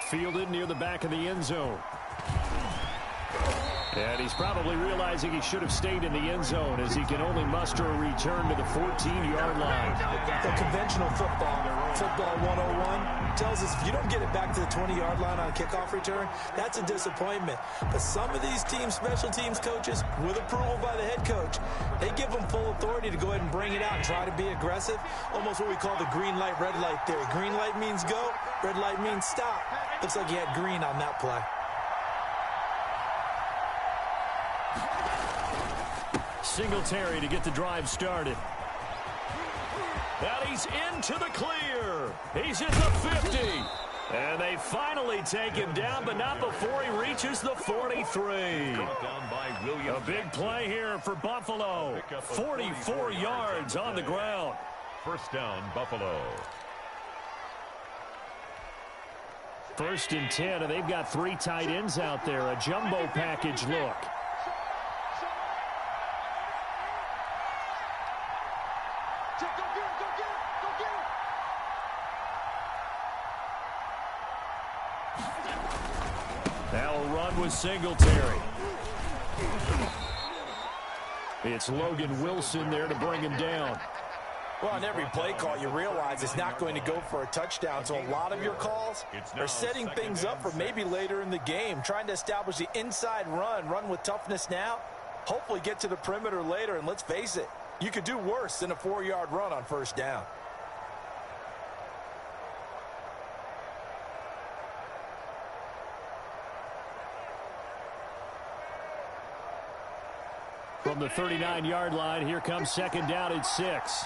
Fielded near the back of the end zone. And he's probably realizing he should have stayed in the end zone as he can only muster a return to the 14-yard line. The conventional football 101, tells us if you don't get it back to the 20-yard line on a kickoff return, that's a disappointment. But some of these special teams coaches, with approval by the head coach, they give them full authority to go ahead and bring it out and try to be aggressive. Almost what we call the green light, red light theory. Green light means go, red light means stop. Looks like he had green on that play. Singletary to get the drive started. And he's into the clear. He's at the 50. And they finally take him down, but not before he reaches the 43. A big play here for Buffalo. 44 yards on the ground. First down, Buffalo. 1st and 10, and they've got 3 tight ends out there. A jumbo package look. Now a run with Singletary. It's Logan Wilson there to bring him down. Well, on every play call, you realize it's not going to go for a touchdown. So a lot of your calls are setting things up for maybe later in the game, trying to establish the inside run with toughness now, hopefully get to the perimeter later. And let's face it, you could do worse than a 4-yard run on 1st down. From the 39-yard line, here comes 2nd down at 6.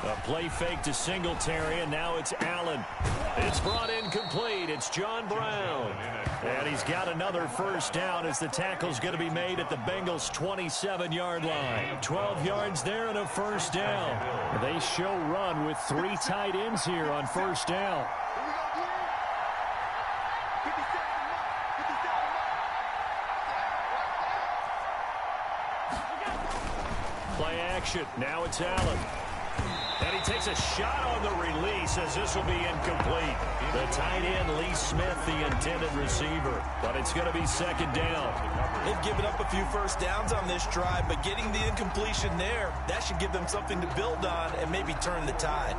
A play fake to Singletary, and now it's Allen. It's brought in complete. It's John Brown. And he's got another 1st down as the tackle's going to be made at the Bengals' 27-yard line. 12 yards there and a 1st down. They show run with 3 tight ends here on 1st down. Play action. Now it's Allen. And he takes a shot on the release as this will be incomplete. The tight end, Lee Smith, the intended receiver. But it's going to be 2nd down. They've given up a few 1st downs on this drive, but getting the incompletion there, that should give them something to build on and maybe turn the tide.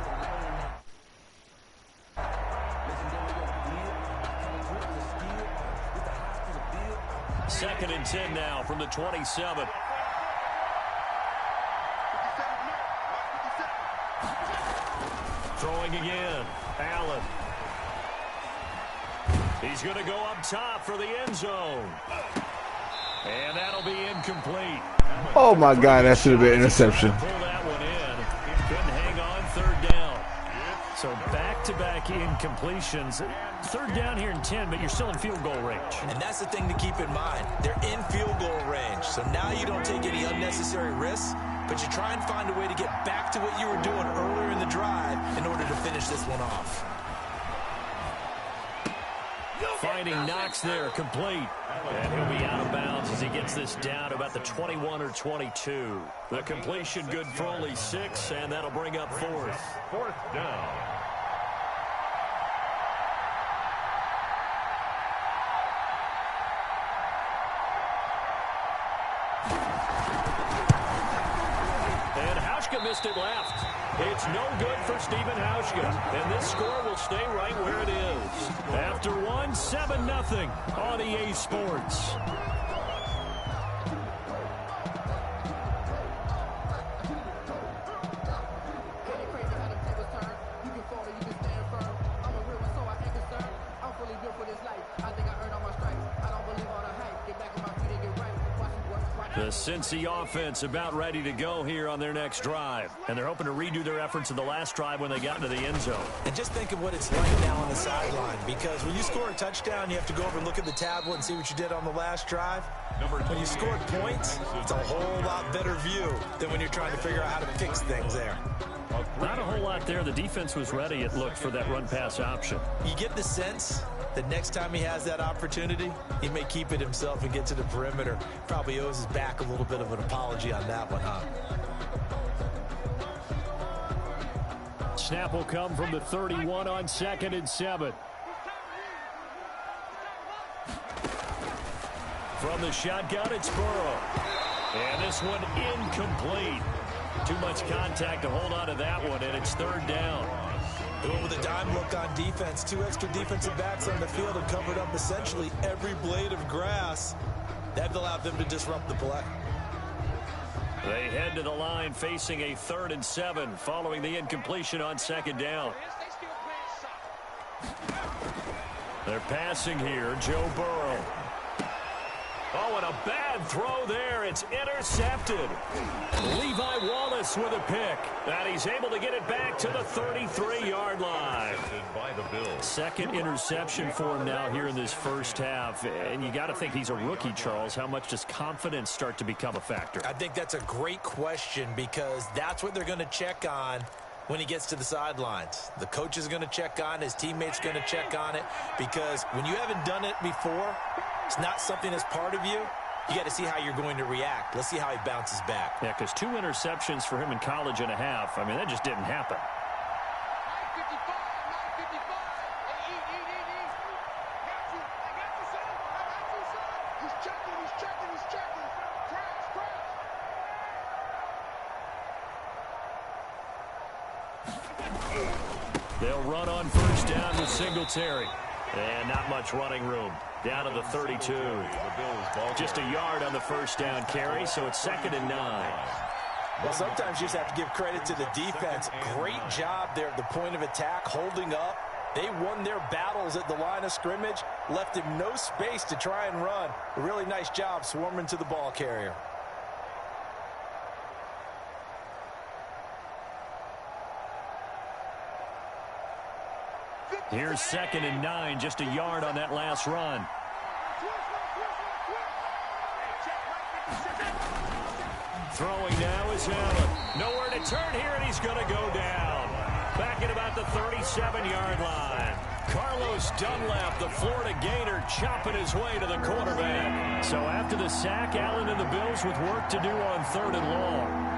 Second and 10 now from the 27. Throwing again. Allen. He's going to go up top for the end zone. And that'll be incomplete. Oh, my God. That should have been an interception. Pull that one in. Couldn't hang on 3rd down. So back-to-back incompletions. 3rd down here in 10, but you're still in field goal range. And that's the thing to keep in mind. They're in field goal range. So now you don't take any unnecessary risks, but you try and find a way to get back to what you were doing earlier in the drive in order to finish this one off. Finding Knox there, complete. And he'll be out of bounds as he gets this down about the 21 or 22. The completion good for only 6, and that'll bring up 4th. 4th down. Missed it left. It's no good for Stephen Hauschka, and this score will stay right where it is. After 7-0 on EA Sports. The Cincy offense about ready to go here on their next drive. And they're hoping to redo their efforts in the last drive when they got into the end zone. And just think of what it's like now on the sideline. Because when you score a touchdown, you have to go over and look at the tablet and see what you did on the last drive. When you scored points, it's a whole lot better view than when you're trying to figure out how to fix things there. Not a whole lot there. The defense was ready, it looked, for that run-pass option. You get the sense The next time he has that opportunity, he may keep it himself and get to the perimeter. Probably owes his back a little bit of an apology on that one, huh? Snap will come from the 31 on 2nd and 7. From the shotgun, it's Burrow. And this one incomplete. Too much contact to hold on to that one, and it's 3rd down. Going with a dime look on defense. 2 extra defensive backs on the field and covered up essentially every blade of grass. That allowed them to disrupt the play. They head to the line facing a 3rd and 7 following the incompletion on 2nd down. They're passing here. Joe Burrow. Oh, and a bad throw there. It's intercepted. Levi Wallace with a pick. And he's able to get it back to the 33-yard line. By the Bills. 2nd interception for him now here in this first half. And you got to think he's a rookie, Charles. How much does confidence start to become a factor? I think that's a great question because that's what they're going to check on when he gets to the sidelines. The coach is going to check on it. His teammates going to check on it because when you haven't done it before, it's not something that's part of you. You got to see how you're going to react. Let's see how he bounces back. Yeah, because 2 interceptions for him in college and a half. I mean, that just didn't happen. They'll run on 1st down with Singletary. And not much running room. Down to the 32. Just a yard on the 1st down carry, so it's 2nd and 9. Well, sometimes you just have to give credit to the defense. Great job there at the point of attack, holding up. They won their battles at the line of scrimmage, left him no space to try and run. A really nice job swarming to the ball carrier. Here's 2nd and 9, just a yard on that last run. Throwing now is Allen. Nowhere to turn here, and he's going to go down. Back at about the 37-yard line. Carlos Dunlap, the Florida Gator, chopping his way to the quarterback. So after the sack, Allen and the Bills with work to do on 3rd and long.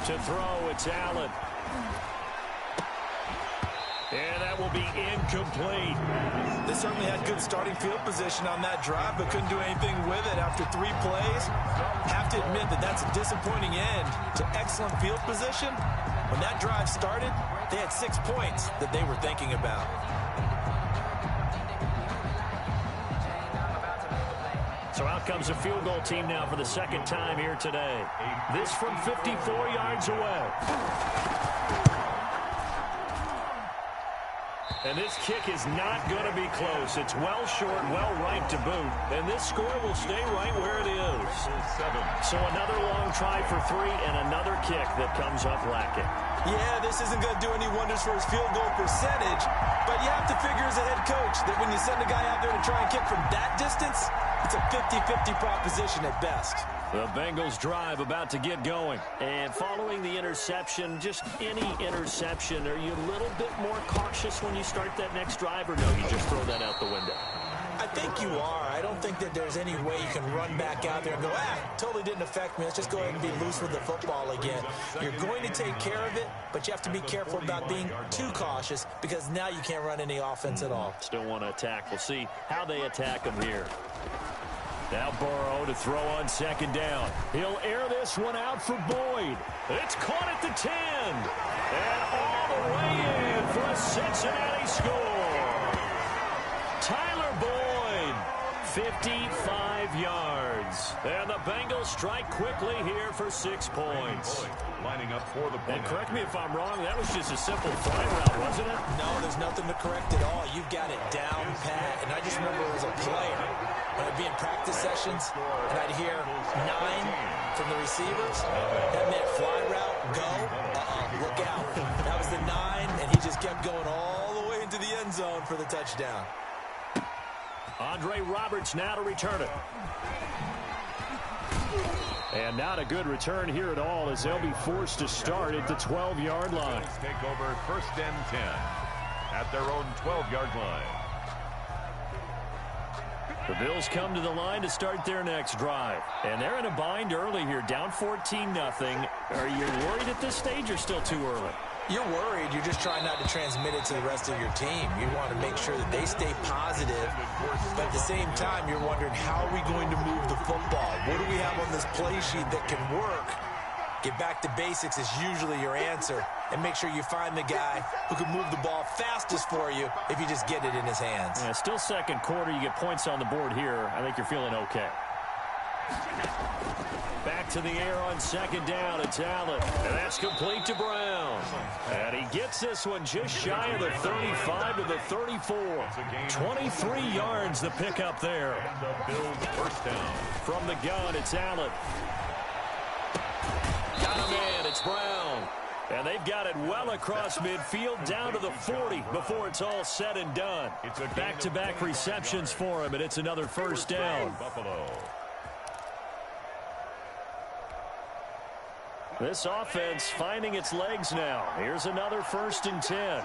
To throw, it's Allen. And that will be incomplete. They certainly had good starting field position on that drive, but couldn't do anything with it after 3 plays. Have to admit that that's a disappointing end to excellent field position. When that drive started, they had 6 points that they were thinking about. So out comes a field goal team now for the 2nd time here today. This from 54 yards away. And this kick is not going to be close. It's well short, well right to boot. And this score will stay right where it is. So another long try for 3 and another kick that comes up lacking. Yeah, this isn't going to do any wonders for his field goal percentage, but you have to figure as a head coach that when you send a guy out there to try and kick from that distance, it's a 50-50 proposition at best. The Bengals drive about to get going. And following the interception, just any interception, are you a little bit more cautious when you start that next drive, or no, you just throw that out the window? I think you are. I don't think that there's any way you can run back out there and go, totally didn't affect me. Let's just go ahead and be loose with the football again. You're going to take care of it, but you have to be careful about being too cautious because now you can't run any offense at all. Still want to attack. We'll see how they attack them here. Now Burrow to throw on 2nd down. He'll air this one out for Boyd. It's caught at the 10. And all the way in for a Cincinnati score. Tyler Boyd, 55 yards. And the Bengals strike quickly here for 6 points. Lining up for the And correct me if I'm wrong, that was just a simple fly route, wasn't it? No, there's nothing to correct at all. You've got it down pat. And I just remember as a player, when I'd be in practice sessions, and I'd hear 9 from the receivers. That meant fly route, go, look out. That was the 9, and he just kept going all the way into the end zone for the touchdown. Andre Roberts now to return it. And not a good return here at all as they'll be forced to start at the 12-yard line. Take over 1st and 10 at their own 12-yard line. The Bills come to the line to start their next drive. And they're in a bind early here, down 14-0. Are you worried at this stage or still too early? You're worried. You're just trying not to transmit it to the rest of your team. You want to make sure that they stay positive. But at the same time, you're wondering, how are we going to move the football? What do we have on this play sheet that can work? Get back to basics is usually your answer. And make sure you find the guy who can move the ball fastest for you if you just get it in his hands. Yeah, still second quarter. You get points on the board here. I think you're feeling okay. Back to the air on 2nd down. It's Allen. And that's complete to Brown. And he gets this one just shy of the 35 to the 34. 23 yards the pickup there. And the Bills 1st down. From the gun, it's Allen. Got a man. It's Brown. And they've got it well across midfield down to the 40 before it's all said and done. Back-to-back receptions for him, and it's another 1st down. Buffalo. This offense finding its legs now. Here's another 1st and 10.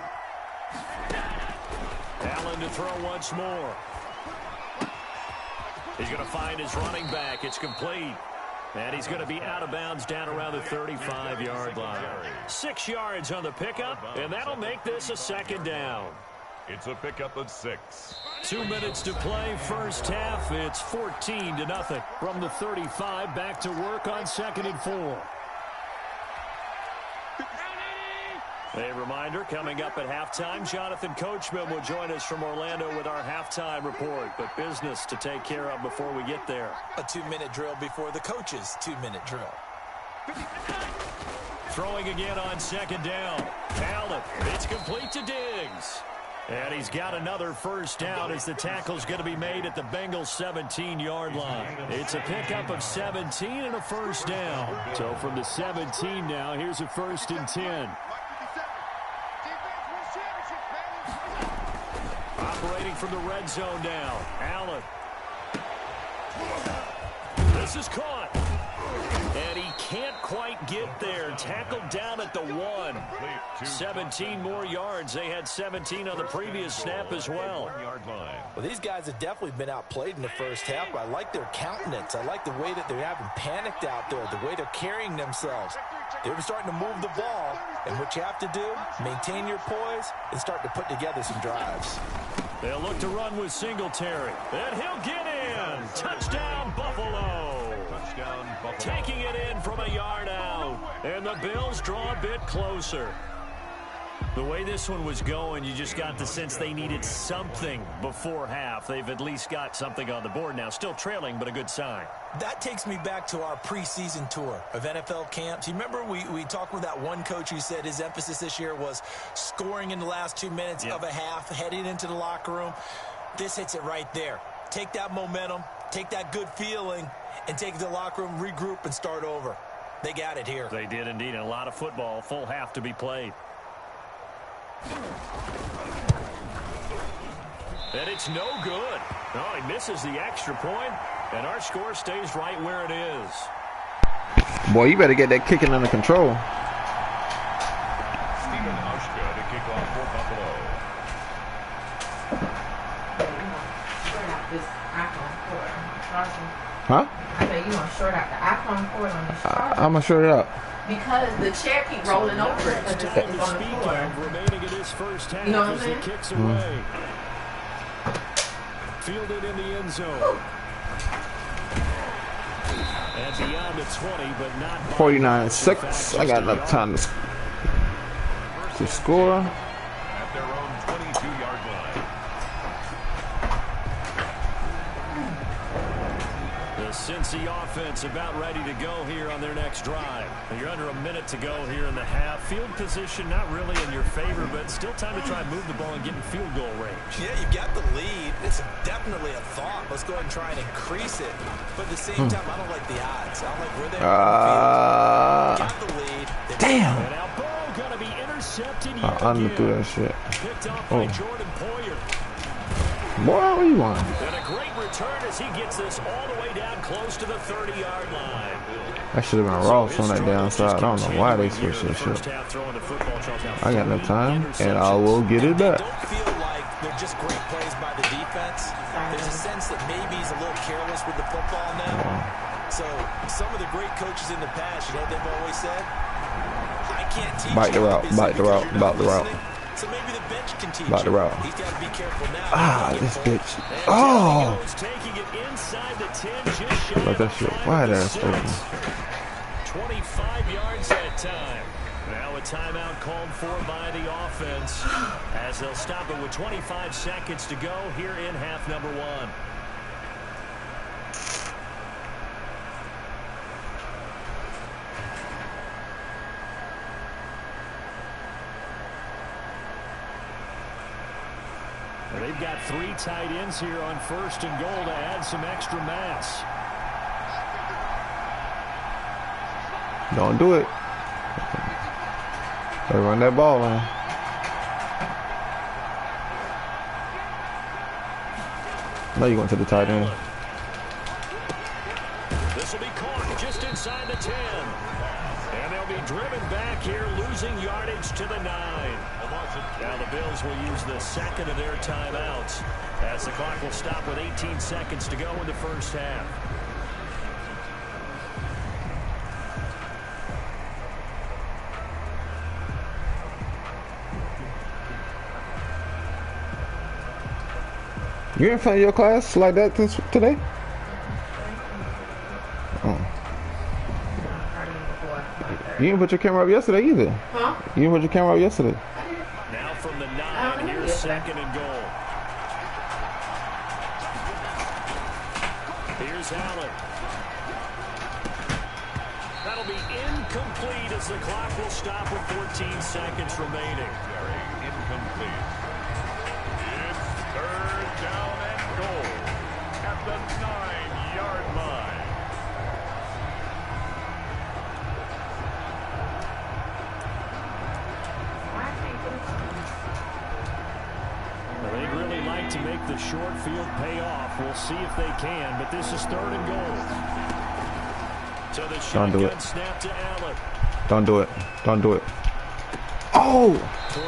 Allen to throw once more. He's going to find his running back. It's complete. And he's going to be out of bounds down around the 35-yard line. 6 yards on the pickup, and that'll make this a 2nd down. It's a pickup of 6. 2 minutes to play, first half. It's 14-0. From the 35, back to work on 2nd and 4. A reminder, coming up at halftime, Jonathan Coachman will join us from Orlando with our halftime report. But business to take care of before we get there. A 2-minute drill before the coach's 2-minute drill. Throwing again on 2nd down. Allen, it's complete to Diggs. And he's got another 1st down as the tackle's going to be made at the Bengals 17-yard line. It's a pickup of 17 and a 1st down. So from the 17 now, here's a 1st and 10. Operating from the red zone now. Allen. This is caught. And he can't quite get there. Tackled down at the 1. 17 more yards. They had 17 on the previous snap as well. Well, these guys have definitely been outplayed in the first half, but I like their countenance. I like the way that they're having panicked out there, the way they're carrying themselves. They're starting to move the ball, and what you have to do, maintain your poise and start to put together some drives. They'll look to run with Singletary, and he'll get in. Touchdown, Buffalo. Touchdown, Buffalo. Taking it in from a yard out, and the Bills draw a bit closer. The way this one was going, you just got the sense they needed something before half. They've at least got something on the board now. Still trailing, but a good sign. That takes me back to our preseason tour of NFL camps. You remember we talked with that one coach who said his emphasis this year was scoring in the last 2 minutes of a half, heading into the locker room. This hits it right there. Take that momentum, take that good feeling, and take it to the locker room, regroup, and start over. They got it here. They did indeed. A lot of football, full half to be played. And it's no good. Oh, he misses the extra point, and our score stays right where it is. Boy, you better get that kicking under control. Stephen Hauschka to kick off for Buffalo. Huh? I bet you want to short out the iPhone cord on this charger. I'm gonna short it up. Because the chair keep rolling over it. Because it's on the floor. Remaining in his first half, you know what I'm as saying? he kicks away. Fielded in the end zone. And beyond the 20, but not 49-6. I got enough time to score. At their own 22-yard line. The Cincy offense about ready to go here on their next drive. You're under a minute to go here in the half. Field position not really in your favor, but still time to try and move the ball and get in field goal range. Yeah, you got the lead. It's definitely a thought. Let's go ahead and try and increase it. But at the same time, I don't like the odds. I don't like where they're got the lead. Damn. And now Burrow going to be intercepted I underthrew that shit. Picked off by Jordan Poyer. Boy, what you want? And a great return as he gets this all the way down close to the 30-yard line. I should have been Ross on that downside. I don't know why they switched that shit. I got no time, and I will get it back. Don't feel like they're just great plays by the defense. There's a sense that maybe he's a little careless with the football now. So some of the great coaches in the past, you know what they've always said? I can't teach bite the route, bite the route, bite the route. So maybe the bench can teach bite the route. He's got to be careful now. Ah, this bitch. Oh! Taking it inside the 10, just shy Let that shit wide ass open. 25 yards that time. Now a timeout called for by the offense as they'll stop it with 25 seconds to go here in half number 1. They've got 3 tight ends here on 1st and goal to add some extra mass. Don't do it. They run that ball, man. Now you're going to the tight end. This will be caught just inside the 10. And they'll be driven back here, losing yardage to the 9. Now the Bills will use the second of their timeouts as the clock will stop with 18 seconds to go in the first half. You in front of your class like that today? Oh. You didn't put your camera up yesterday either. Huh? You didn't put your camera up yesterday. Now from the 9, here's 2nd and goal. Here's Allen. That'll be incomplete as the clock will stop with 14 seconds remaining. Incomplete. It's 3rd down and goal at the 9-yard line. They'd really like to make the short field pay off. We'll see if they can, but this is 3rd and goal. So the shotgun snap to Allen. Don't do it. Don't do it. Oh,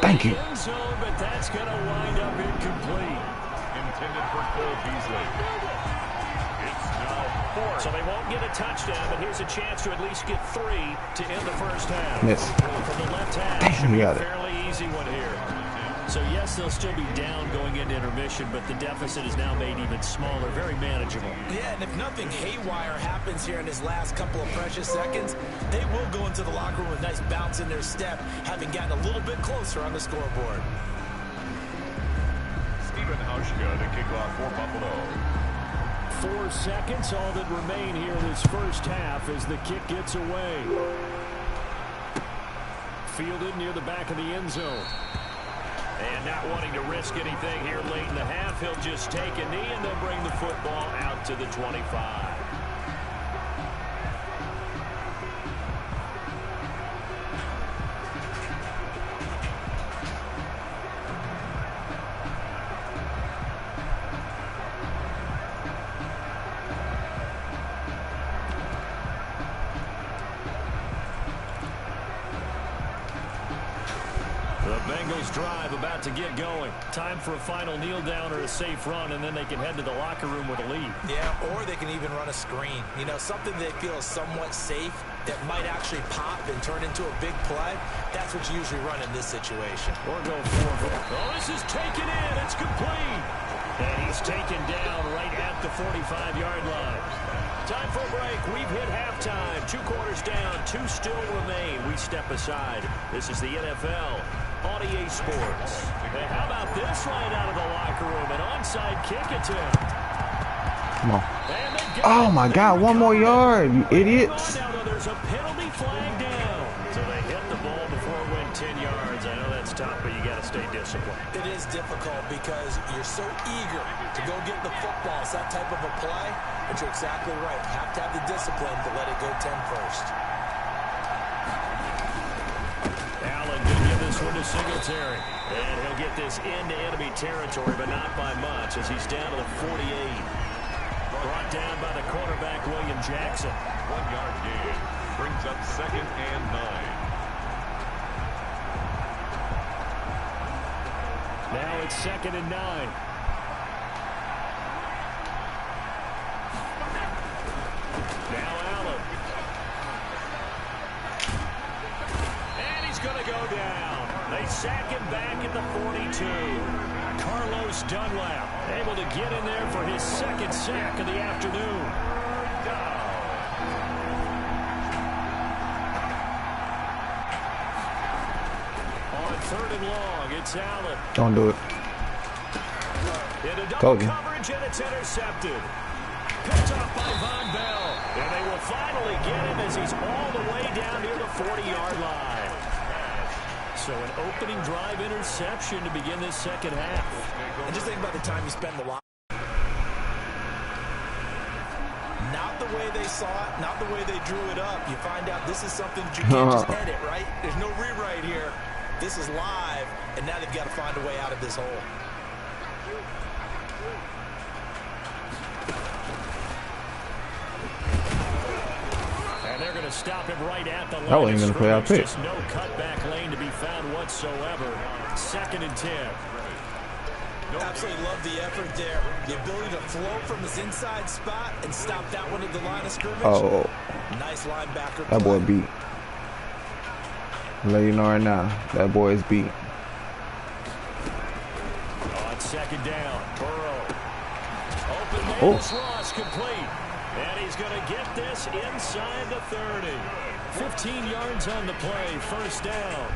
thank you. End zone, but that's going to wind up incomplete. Intended for Cole Beasley. It's now 4th. So they won't get a touchdown, but here's a chance to at least get 3 to end the first half. Miss. From the left half, Damn, you got it. fairly easy one here. So yes, they'll still be down going into intermission, but the deficit is now made even smaller, very manageable. Yeah, and if nothing haywire happens here in his last couple of precious seconds, they will go into the locker room with a nice bounce in their step, having gotten a little bit closer on the scoreboard. Stephen Hauschka to kick off for Buffalo. 4 seconds, all that remain here in this first half as the kick gets away. Fielded near the back of the end zone. And not wanting to risk anything here late in the half, he'll just take a knee and they'll bring the football out to the 25. Drive about to get going. Time for a final kneel down or a safe run, and then they can head to the locker room with a lead. Yeah, or they can even run a screen. You know, something they feel is somewhat safe that might actually pop and turn into a big play. That's what you usually run in this situation. Or go for it. Oh, this is taken in. It's complete. And he's taken down right at the 45-yard line. Time for a break. We've hit halftime. 2 quarters down. 2 still remain. We step aside. This is the NFL on EA Sports. And how about this right out of the locker room? An onside kick attempt. Come on. Oh, my God. 1 more yard, you idiots. Now, there's a penalty flag down. So they hit the ball before it went 10 yards. I know that's tough, but you got to stay disciplined. It is difficult because you're so eager to go get the football. It's that type of a play. But you're exactly right. You have to have the discipline to let it go 10 first. Allen could give this one to Singletary. And he'll get this into enemy territory, but not by much as he's down to the 48. Brought down by the quarterback, William Jackson. 1-yard gain. Brings up 2nd and 9. Now it's 2nd and 9. Now Allen. And he's going to go down. They sack him back at the 42. Carlos Dunlap able to get in there for his 2nd sack of the afternoon. On 3rd and long, it's Allen. Don't do it. Into double coverage, and it's intercepted. Picked off by Von Bell. And they will finally get him as he's all the way down near the 40-yard line. So an opening drive interception to begin this 2nd half. And just think about the time you spend the line. Not the way they saw it, not the way they drew it up. You find out this is something that you can't just edit, right? There's no rewrite here. This is live, and now they've got to find a way out of this hole. And they're going to stop him right at the line. That wasn't going to play out pick. Just no cutback lane to be found whatsoever. 2nd and 10. Absolutely love the effort there. The ability to flow from his inside spot and stop that one at the line of scrimmage. Oh. Nice linebacker. That boy beat. I'll let you know right now, that boy is beat. On 2nd down, Burrow. Open man, Ross complete. And he's going to get this inside the 30. 15 yards on the play. 1st down.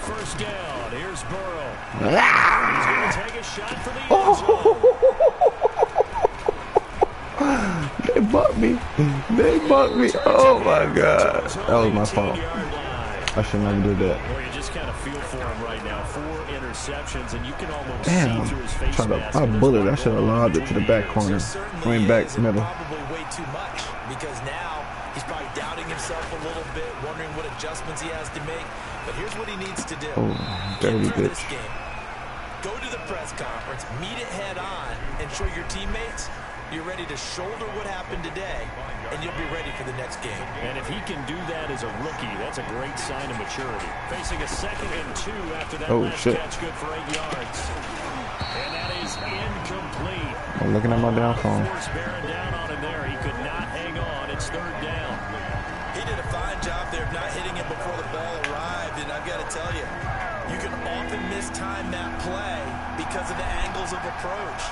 1st down. Here's Burrow. He's going to take a shot for the end zone. They bucked me. They bucked me. Oh my God. That was my fault. I should never do that. Well, you just kind of feel for him right now. 4 interceptions, and you can almost see through his face mask. I bullet. I should have lobbed it to the back corner. Went back middle. Probably way too much because now he's probably doubting himself a little bit, wondering what adjustments he has to make. But here's what he needs to do. Oh, dirty bitch. This game. Go to the press conference, meet it head on, and show your teammates you're ready to shoulder what happened today, and you'll be ready for the next game. And if he can do that as a rookie, that's a great sign of maturity. Facing a 2nd and 2 after that last catch, good for 8 yards. And that is incomplete. I'm looking at my down phone. Bearing down on him there. He could not hang on. It's 3rd down. He did a fine job there of not hitting it before the ball arrived, and I've got to tell you, you can often mistime that play because of the angles of approach.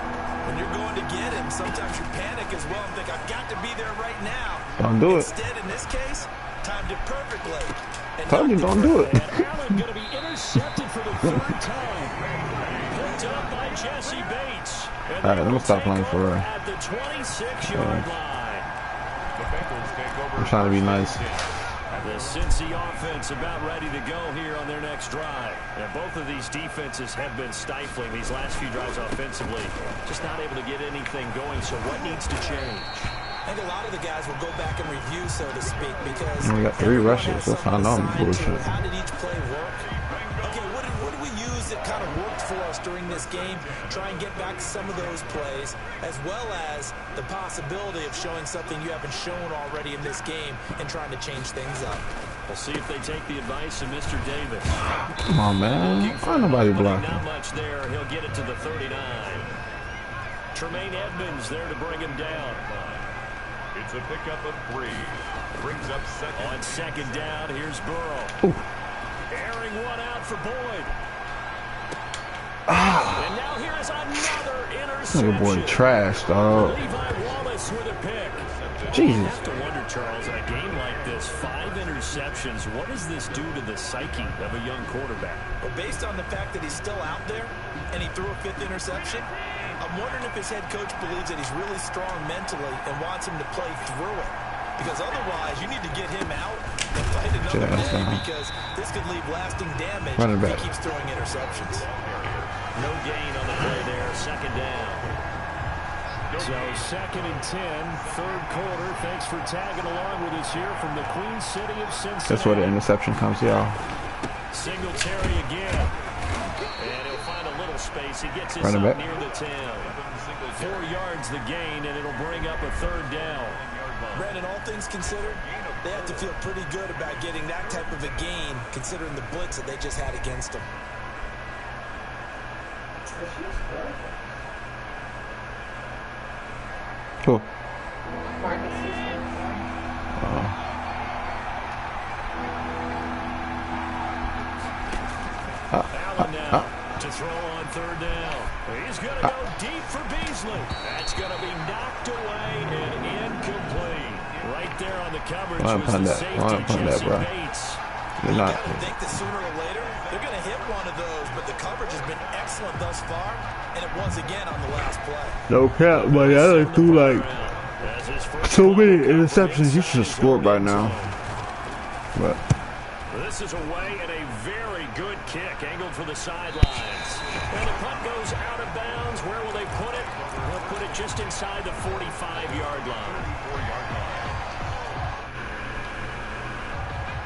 When you're going to get him, sometimes you panic as well and think, I've got to be there right now. Don't do it. Instead, in this case, timed it perfectly. Tell me, don't do it. And Allen going to be intercepted for the 3rd time. Picked up by Jesse Bates. All right, let me stop playing for real. At the 26-yard line. I'm trying to be nice. The Cincy offense about ready to go here on their next drive. And both of these defenses have been stifling these last few drives offensively. Just not able to get anything going, so what needs to change? I think a lot of the guys will go back and review, so to speak, because we got 3 rushes. That's how I know I'm bullshit. How did each play work? Okay, what did we use that kind of worked for us during this game? Try and get back to some of those plays, as well as the possibility of showing something you haven't shown already in this game and trying to change things up. We'll see if they take the advice of Mr. Davis. Come on, man. Ain't nobody blocking. Not much there. He'll get it to the 39. Tremaine Edmonds there to bring him down. It's a pickup of 3. Brings up 2nd. On 2nd down, here's Burrow. Ooh. Airing one out for Boyd. And now here is another interception. Nigga boy trash, dog. Levi Wallace with a pick. Jesus. You have to wonder, Charles, in a game like this, 5 interceptions, what does this do to the psyche of a young quarterback? Well, based on the fact that he's still out there and he threw a 5th interception, I'm wondering if his head coach believes that he's really strong mentally and wants him to play through it. Because otherwise, you need to get him out and fight another day because this could leave lasting damage if he keeps throwing interceptions. No gain on the play there, 2nd down. So 2nd and 10, third quarter. Thanks for tagging along with us here from the Queen City of Cincinnati. That's where the interception comes, y'all. Singletary again. And he'll find a little space. He gets us Running up back. near the 10. 4 yards the gain, and it'll bring up a third down. Brandon, all things considered, they have to feel pretty good about getting that type of a gain, considering the blitz that they just had against them. Cool. Allen now to throw on third down. He's going to go deep for Beasley. That's going to be knocked away and incomplete. Right there on the coverage was the safety, Jesse Bates. They're not. I think that sooner or later, they're going to hit one of those, but the coverage has been excellent thus far, and it was again on the last play. No cap, buddy. I done threw like so many interceptions. You should have scored by now. But this is away and a very good kick, angled for the sidelines. And the punt goes out of bounds. Where will they put it? They'll put it just inside the 45-yard line.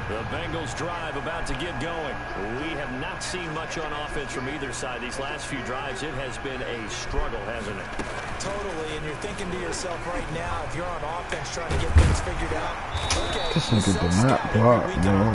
The Bengals drive about to get going. We have not seen much on offense from either side. These last few drives, it has been a struggle, hasn't it? Totally, and you're thinking to yourself right now, if you're on offense trying to get things figured out, okay, this nigga did not block, bro.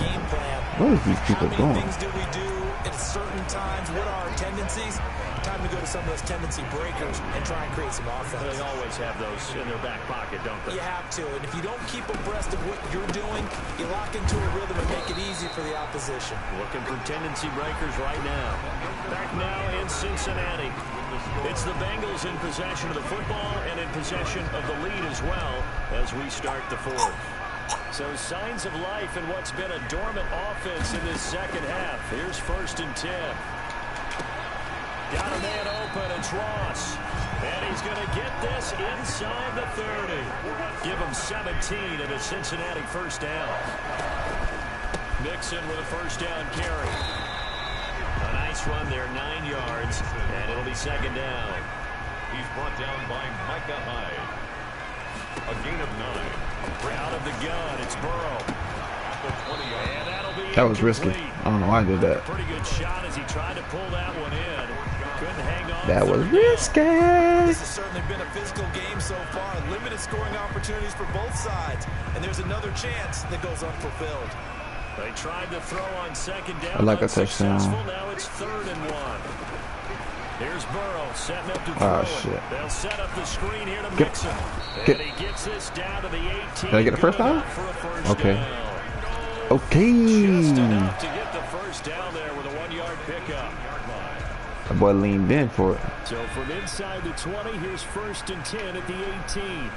What is these people doing? How many things do we do at certain times? What are our tendencies? Time to go to some of those tendency breakers and try and create some offense. They always have those in their back pocket, don't they? You have to, and if you don't keep abreast of what you're doing, you lock into a rhythm and make it easy for the opposition. Looking for tendency breakers right now. Back now in Cincinnati. It's the Bengals in possession of the football and in possession of the lead as well as we start the fourth. So signs of life in what's been a dormant offense in this second half. Here's 1st and 10. Got a man open, it's Ross. And he's going to get this inside the 30. Give him 17 and a Cincinnati first down. Mixon with a first down carry. A nice run there, 9 yards, and it'll be 2nd down. He's brought down by Micah Hyde. A gain of 9. Out of the gun, it's Burrow. And that'll be that was risky. I don't know why I did that. Pretty good shot as he tried to pull that one in. Couldn't hang on. That was risky. This has certainly been a physical game so far. Limited scoring opportunities for both sides. And there's another chance that goes unfulfilled. They tried to throw on 2nd down. I like a touchdown. Now it's 3rd and 1. Here's Burrow setting up to throw shit. They'll set up the screen here to Mixon. And he gets this down to the 18. Did I get a first down? Okay. Down. Okay. Just enough to get the first down there with a 1-yard pickup. That boy leaned in for it. So from inside the 20, here's 1st and 10 at the 18.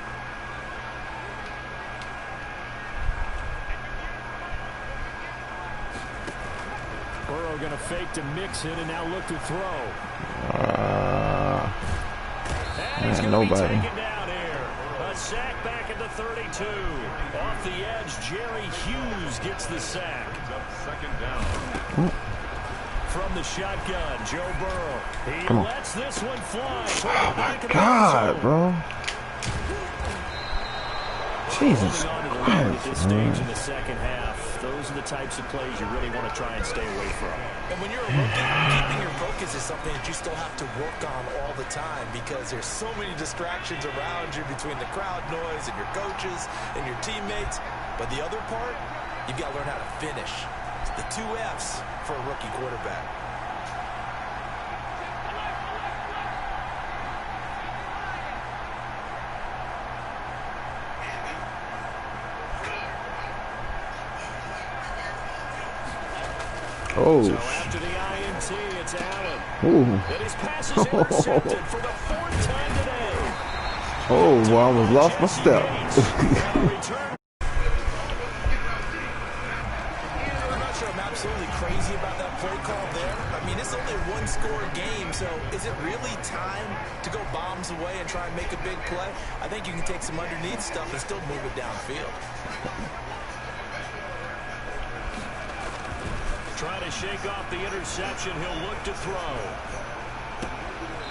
Burrow going to fake to Mixon and now look to throw. And he's going to be taken down here. A sack back at the 32. Off the edge, Jerry Hughes gets the sack. 2nd down. From the shotgun, Joe Burrow. He lets this one fly. Oh my God, bro. Jesus Christ, at this stage in the second half. Those are the types of plays you really want to try and stay away from. And when you're a rookie, keeping your focus is something that you still have to work on all the time because there's so many distractions around you between the crowd noise and your coaches and your teammates. But the other part, you've got to learn how to finish. It's the 2 F's for a rookie quarterback. Oh. So after the INT, it's Allen. Ooh. And his pass is intercepted for the 4th time today. Oh, well, I almost lost my step. I'm not sure I'm absolutely crazy about that play call there. I mean, it's only a 1-score game, so is it really time to go bombs away and try and make a big play? I think you can take some underneath stuff and still move it downfield. Trying to shake off the interception. He'll look to throw.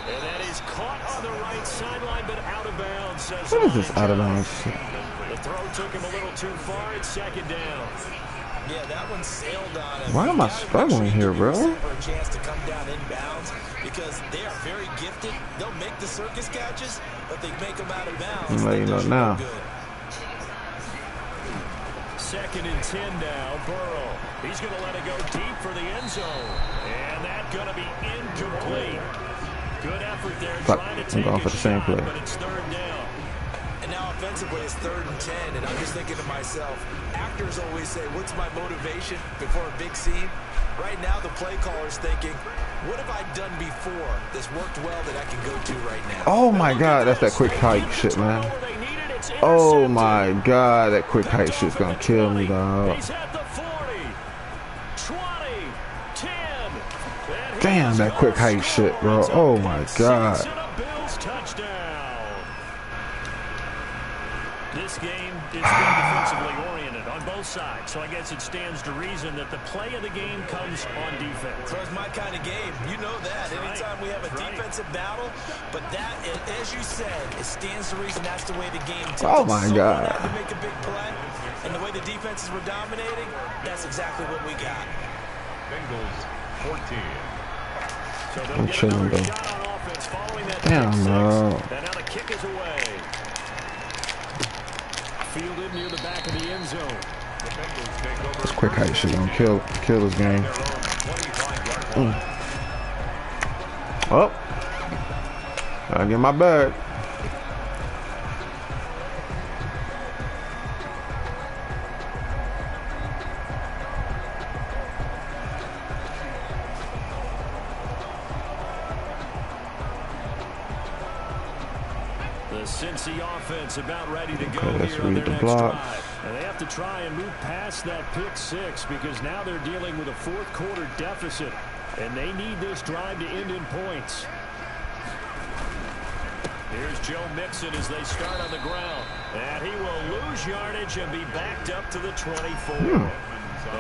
And that is caught on the right sideline, but out of bounds. What is this out of bounds shit? The throw took him a little too far. It's second down. Yeah, that one sailed on him. Why am I struggling here, bro? A chance to come down inbounds because they are very gifted. They'll make the circus catches, but they make them out of bounds. I'm letting you know now. Second and 10 now. Burrow. He's going to let it go deep for the end zone, and that's going to be incomplete. Good effort there. Trying to take I'm going for the same play. But it's third down. And now offensively it's 3rd and 10, and I'm just thinking to myself, actors always say, what's my motivation before a big scene? Right now the play caller's thinking, what have I done before that's worked well that I can go to right now? Oh my God, that's that quick hike shit, man. Oh my God, that quick hike shit's gonna kill me, dog. He's at the 40, 20, 10. Damn, that quick hike shit, bro. Oh my God. This game is well defensively oriented on both sides, so I guess it stands to reason that the play of the game comes on defense. So it's my kind of game. You know that. Anytime we have a defensive battle, but that, as you said, it stands to reason that's the way the game takes. Oh my God. To make a big play, and the way the defenses were dominating, that's exactly what we got. Bengals 14. So I'm chilling, bro. Damn, bro. And now the kick is away. Fielded near the back of the end zone. This quick hike shit gonna kill this game. Oh, I get my bag. The Cincy offense about ready to go let's here on read their the next blocks. drive. And they have to try and move past that pick six because now they're dealing with a fourth quarter deficit. And they need this drive to end in points. Here's Joe Mixon as they start on the ground. And he will lose yardage and be backed up to the 24.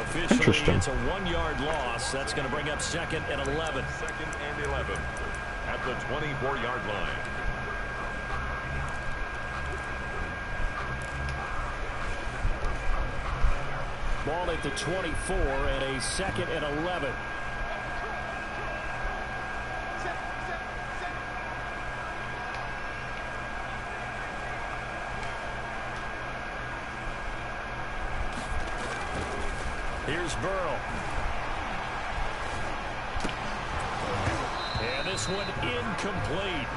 Officially, it's a 1-yard loss. That's going to bring up 2nd and 11. 2nd and 11 at the 24-yard line. Ball at the 24 and a 2nd and 11. Here's Burrow. And this one incomplete.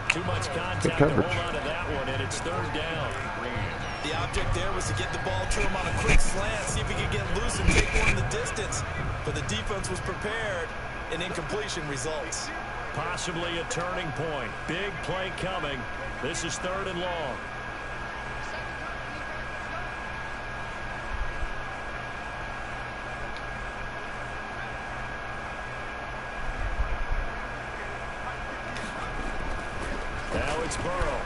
Too much contact to hold on to that one, and it's 3rd down. The object there was to get the ball to him on a quick slant, see if he could get loose and take one in the distance. But the defense was prepared, and incompletion results. Possibly a turning point. Big play coming. This is 3rd and long. Now it's Burrow.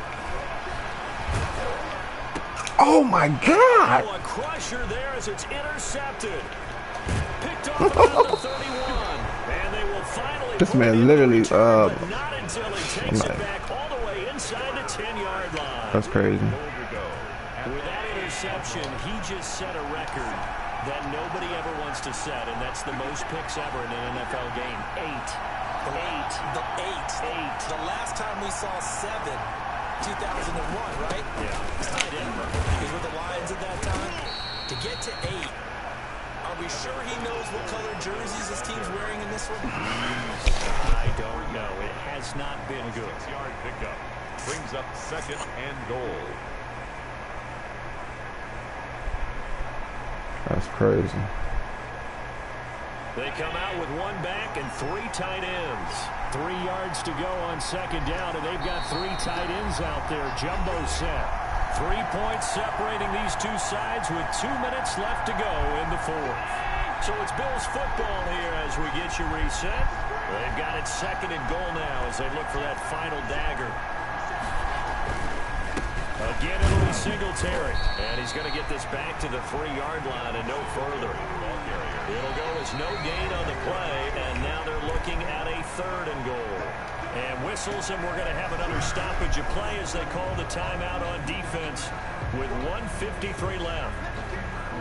Oh my God! Oh, a crusher there as it's intercepted. Picked off about the 31, and they will finally. This man literally, not until he takes it back all the way inside the 10-yard line. That's crazy. With that interception, he just set a record that nobody ever wants to set, and that's the most picks ever in an NFL game. 8. The last time we saw 7, 2001, right? Yeah. Because with the Lions at that time, to get to 8, are we sure he knows what color jerseys his team's wearing in this one? I don't know. It has not been good. 6-yard pickup brings up 2nd and goal. That's crazy. They come out with 1 back and 3 tight ends. 3 yards to go on 2nd down, and they've got 3 tight ends out there. Jumbo set. 3 points separating these two sides with 2 minutes left to go in the 4th. So it's Bills football here as we get you reset. They've got it 2nd and goal now as they look for that final dagger. Again, it'll be Singletary, and he's going to get this back to the 3-yard line and no further. It'll go as no gain on the play, and now they're looking at a 3rd and goal. And whistles, and we're going to have another stoppage of play as they call the timeout on defense with 1:53 left.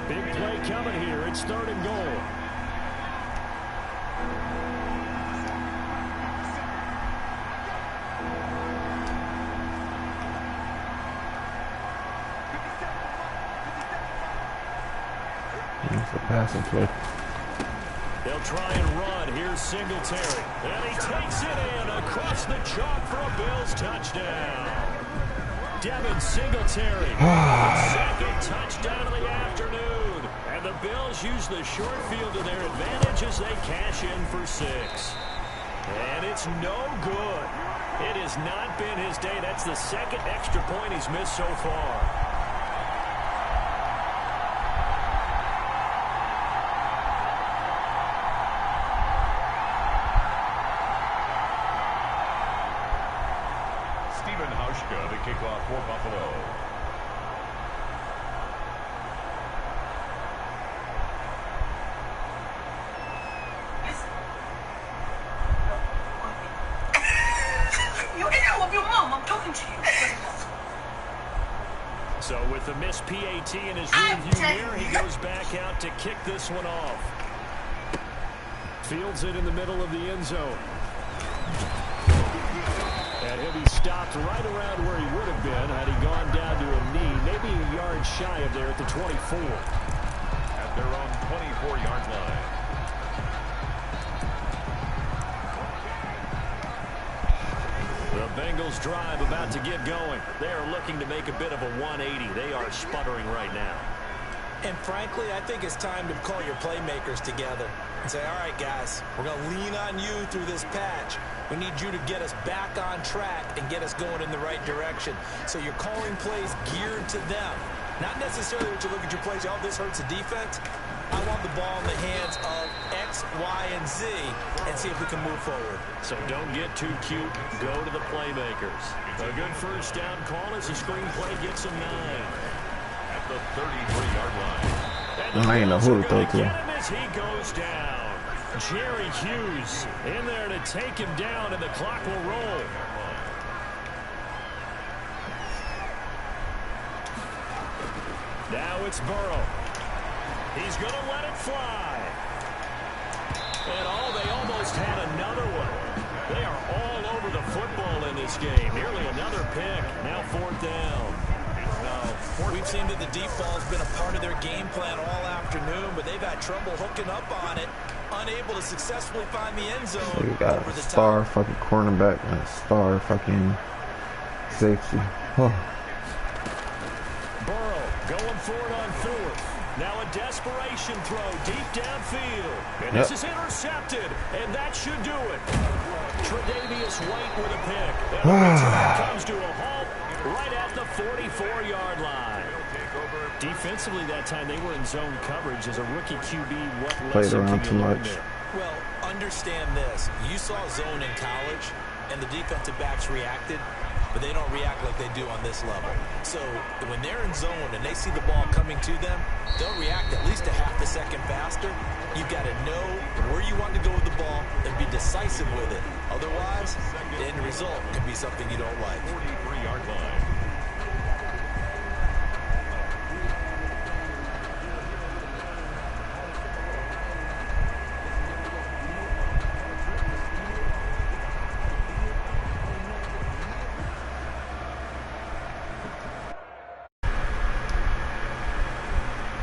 Big play coming here. It's 3rd and goal. It's a passing play. They'll try and run. Here's Singletary. And he takes it in across the chalk for a Bills touchdown. Devin Singletary. Second touchdown of the afternoon. And the Bills use the short field to their advantage as they cash in for 6. And it's no good. It has not been his day. That's the 2nd extra point he's missed so far. The kickoff for Buffalo. You get out of your mom. I'm talking to you. So with the missed PAT in his rearview mirror, he goes back out to kick this one off. Fields it in the middle of the end zone. And he'll be stopped right around where he would have been had he gone down to a knee, maybe a yard shy of there at the 24. At their own 24-yard line. The Bengals drive about to get going. They are looking to make a bit of a 180. They are sputtering right now. And frankly, I think it's time to call your playmakers together and say, all right, guys, we're going to lean on you through this patch. We need you to get us back on track and get us going in the right direction. So you're calling plays geared to them. Not necessarily what you look at your plays, oh, this hurts the defense. I want the ball in the hands of X, Y, and Z and see if we can move forward. So don't get too cute. Go to the playmakers. A good first down call as the screenplay gets him 9. At the 33-yard line. I ain't know who to throw to. As he goes down. Jerry Hughes in there to take him down, and the clock will roll. Now it's Burrow. He's going to let it fly. And they almost had another one. They are all over the football in this game. Nearly another pick. Now 4th down. We've seen that the deep ball has been a part of their game plan all afternoon, but they've had trouble hooking up on it, unable to successfully find the end zone. So you got a star fucking cornerback and a star fucking safety. Oh. Burrow going for it on 4th. Now a desperation throw deep downfield. And this is intercepted, and that should do it. Tre'Davious White with a pick. And the return comes to a halt right at the 44-yard line. Defensively that time, they were in zone coverage as a rookie QB. What played around too much. Well, understand this. You saw zone in college, and the defensive backs reacted, but they don't react like they do on this level. So when they're in zone and they see the ball coming to them, they'll react at least a half a second faster. You've got to know where you want to go with the ball and be decisive with it. Otherwise, the end result could be something you don't like. 43-yard line.